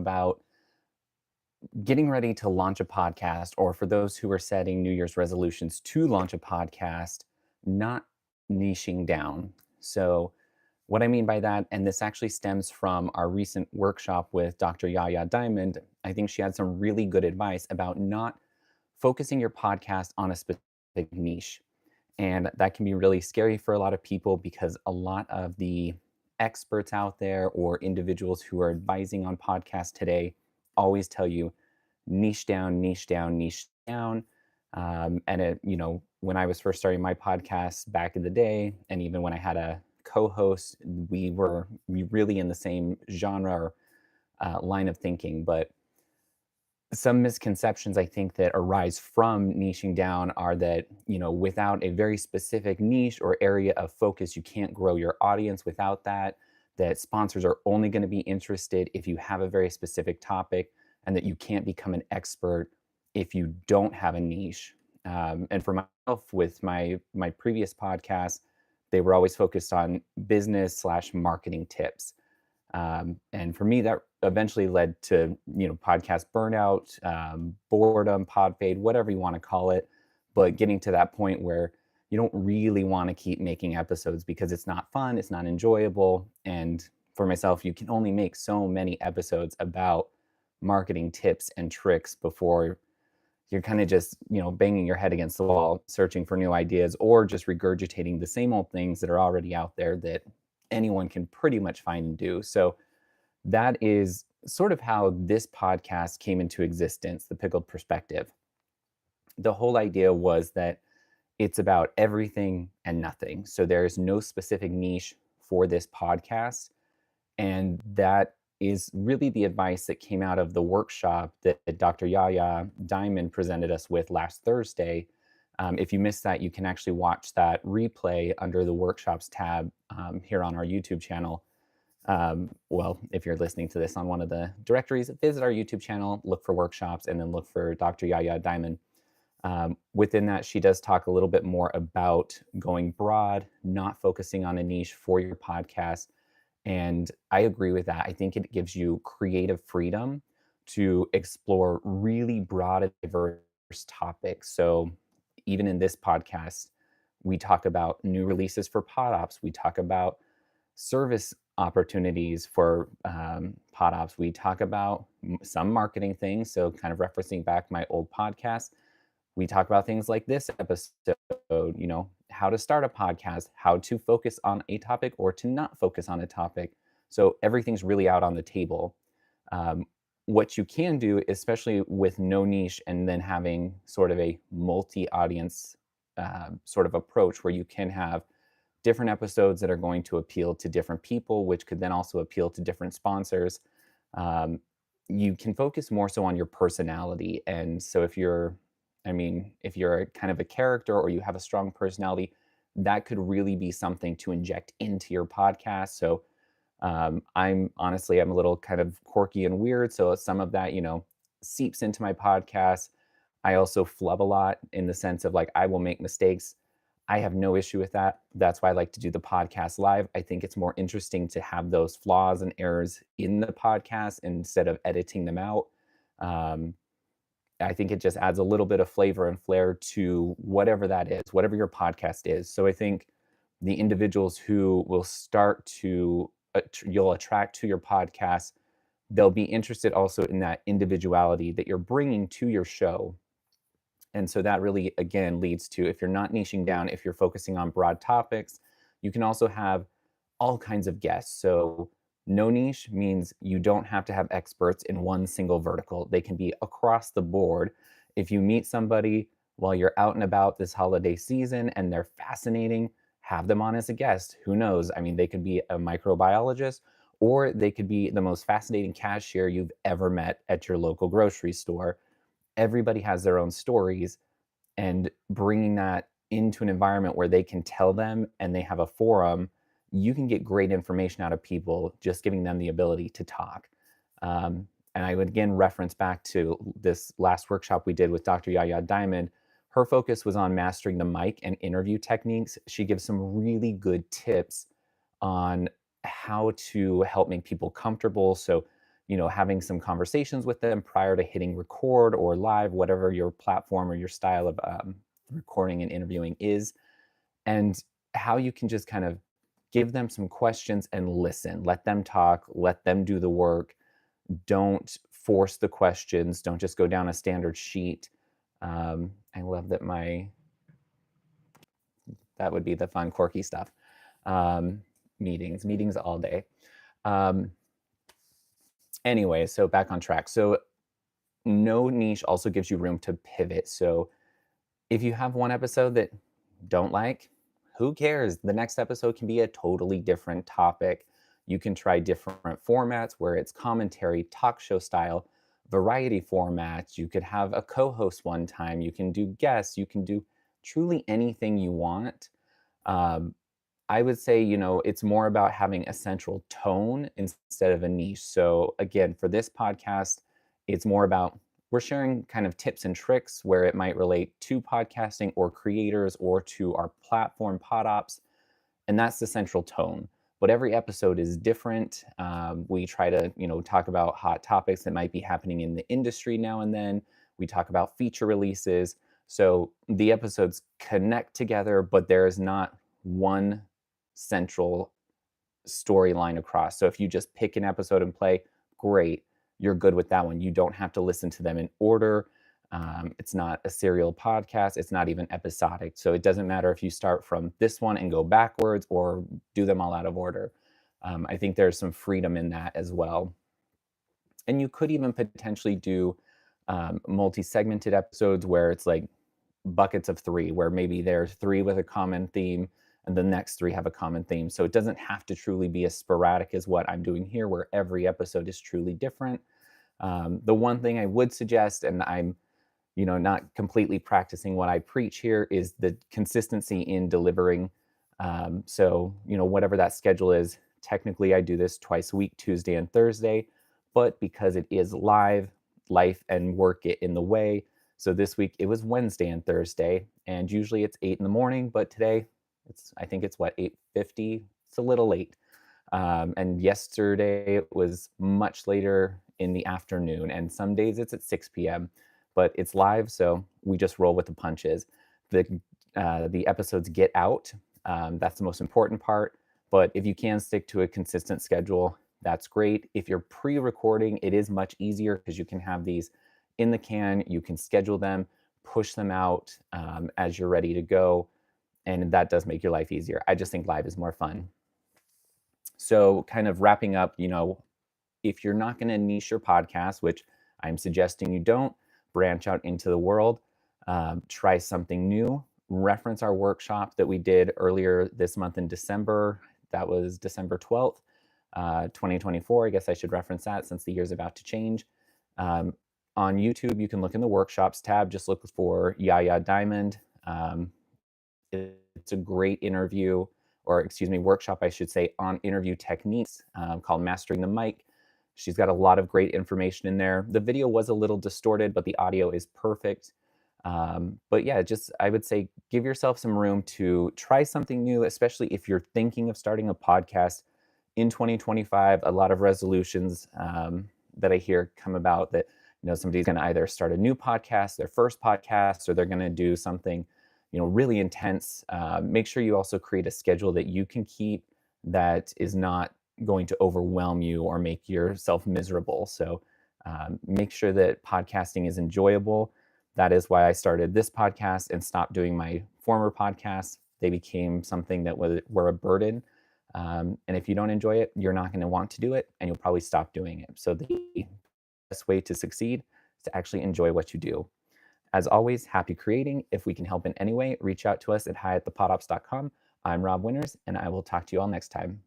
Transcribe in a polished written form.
about getting ready to launch a podcast, or for those who are setting New Year's resolutions to launch a podcast, not niching down. So, what I mean by that, and this actually stems from our recent workshop with Dr. YaYa Diamond, I think she had some really good advice about not focusing your podcast on a specific niche. And that can be really scary for a lot of people because a lot of the experts out there or individuals who are advising on podcasts today always tell you niche down, niche down, niche down. When I was first starting my podcast back in the day, and even when I had a co-host, we really in the same genre or line of thinking. But some misconceptions I think that arise from niching down are that, without a very specific niche or area of focus, you can't grow your audience without that, that sponsors are only going to be interested if you have a very specific topic, and that you can't become an expert if you don't have a niche. And for myself, with my previous podcasts, they were always focused on business/marketing tips. And for me, that eventually led to, podcast burnout, boredom, pod fade, whatever you want to call it. But getting to that point where you don't really want to keep making episodes because it's not fun, it's not enjoyable. And for myself, you can only make so many episodes about marketing tips and tricks before you're kind of just, banging your head against the wall, searching for new ideas, or just regurgitating the same old things that are already out there that anyone can pretty much find and do. So that is sort of how this podcast came into existence, the Pickled Perspective. The whole idea was that it's about everything and nothing. So there's no specific niche for this podcast. And that is really the advice that came out of the workshop that Dr. YaYa Diamond presented us with last Thursday. If you missed that, you can actually watch that replay under the workshops tab here on our YouTube channel. If you're listening to this on one of the directories, visit our YouTube channel, look for workshops, and then look for Dr. YaYa Diamond. Within that, she does talk a little bit more about going broad, not focusing on a niche for your podcast. And I agree with that. I think it gives you creative freedom to explore really broad and diverse topics. So even in this podcast, we talk about new releases for pod ops. We talk about service opportunities for pod ops. We talk about some marketing things. So kind of referencing back my old podcast, we talk about things like this episode, how to start a podcast, how to focus on a topic or to not focus on a topic. So everything's really out on the table. What you can do, especially with no niche and then having sort of a multi-audience sort of approach where you can have different episodes that are going to appeal to different people, which could then also appeal to different sponsors. You can focus more so on your personality. And so if you're kind of a character or you have a strong personality, that could really be something to inject into your podcast. So I'm a little kind of quirky and weird. So some of that, seeps into my podcast. I also flub a lot in the sense of I will make mistakes. I have no issue with that. That's why I like to do the podcast live. I think it's more interesting to have those flaws and errors in the podcast instead of editing them out. I think it just adds a little bit of flavor and flair to whatever that is, whatever your podcast is. So I think the individuals who will you'll attract to your podcast, they'll be interested also in that individuality that you're bringing to your show. And so that really, again, leads to, if you're not niching down, if you're focusing on broad topics, you can also have all kinds of guests. So no niche means you don't have to have experts in one single vertical. They can be across the board. If you meet somebody while you're out and about this holiday season and they're fascinating, have them on as a guest. Who knows? They could be a microbiologist, or they could be the most fascinating cashier you've ever met at your local grocery store. Everybody has their own stories, and bringing that into an environment where they can tell them and they have a forum, you can get great information out of people just giving them the ability to talk. And I would again reference back to this last workshop we did with Dr. YaYa Diamond. Her focus was on mastering the mic and interview techniques. She gives some really good tips on how to help make people comfortable. So, having some conversations with them prior to hitting record or live, whatever your platform or your style of recording and interviewing is, and how you can just kind of give them some questions and listen. Let them talk, let them do the work. Don't force the questions. Don't just go down a standard sheet. I love that that would be the fun, quirky stuff. Meetings all day. Anyway, so back on track. So no niche also gives you room to pivot. So if you have one episode that don't like, who cares? The next episode can be a totally different topic. You can try different formats where it's commentary, talk show style, variety formats. You could have a co-host one time. You can do guests. You can do truly anything you want. I would say, it's more about having a central tone instead of a niche. So again, for this podcast, it's more about we're sharing kind of tips and tricks where it might relate to podcasting or creators or to our platform, PodOps, and that's the central tone. But every episode is different. We try to, talk about hot topics that might be happening in the industry now and then. We talk about feature releases. So the episodes connect together, but there is not one central storyline across. So if you just pick an episode and play, great, you're good with that one. You don't have to listen to them in order. It's not a serial podcast. It's not even episodic. So it doesn't matter if you start from this one and go backwards or do them all out of order. I think there's some freedom in that as well. And you could even potentially do multi-segmented episodes where it's like buckets of 3, where maybe there's 3 with a common theme and the next 3 have a common theme. So it doesn't have to truly be as sporadic as what I'm doing here, where every episode is truly different. The one thing I would suggest, and I'm not completely practicing what I preach here, is the consistency in delivering. So whatever that schedule is, technically I do this twice a week, Tuesday and Thursday, but because it is live, life and work get in the way. So this week it was Wednesday and Thursday, and usually it's 8 in the morning, but today I think it's 8:50. It's a little late. And yesterday it was much later in the afternoon, and some days it's at 6 p.m., but it's live, so we just roll with the punches. The episodes get out. That's the most important part. But if you can stick to a consistent schedule, that's great. If you're pre-recording, it is much easier because you can have these in the can. You can schedule them, push them out as you're ready to go. And that does make your life easier. I just think live is more fun. So kind of wrapping up, if you're not going to niche your podcast, which I'm suggesting you don't, branch out into the world, try something new, reference our workshop that we did earlier this month in December. That was December 12th, 2024. I guess I should reference that since the year's about to change. On YouTube, you can look in the workshops tab, just look for YaYa Diamond. It's a great workshop, I should say, on interview techniques called Mastering the Mic. She's got a lot of great information in there. The video was a little distorted, but the audio is perfect. But yeah, I would say give yourself some room to try something new, especially if you're thinking of starting a podcast in 2025. A lot of resolutions that I hear come about that, somebody's going to either start a new podcast, their first podcast, or they're going to do something really intense. Make sure you also create a schedule that you can keep that is not going to overwhelm you or make yourself miserable. So make sure that podcasting is enjoyable. That is why I started this podcast and stopped doing my former podcasts. They became something that were a burden. And if you don't enjoy it, you're not going to want to do it, and you'll probably stop doing it. So the best way to succeed is to actually enjoy what you do. As always, happy creating. If we can help in any way, reach out to us at hi@thepodops.com. I'm Rob Winters, and I will talk to you all next time.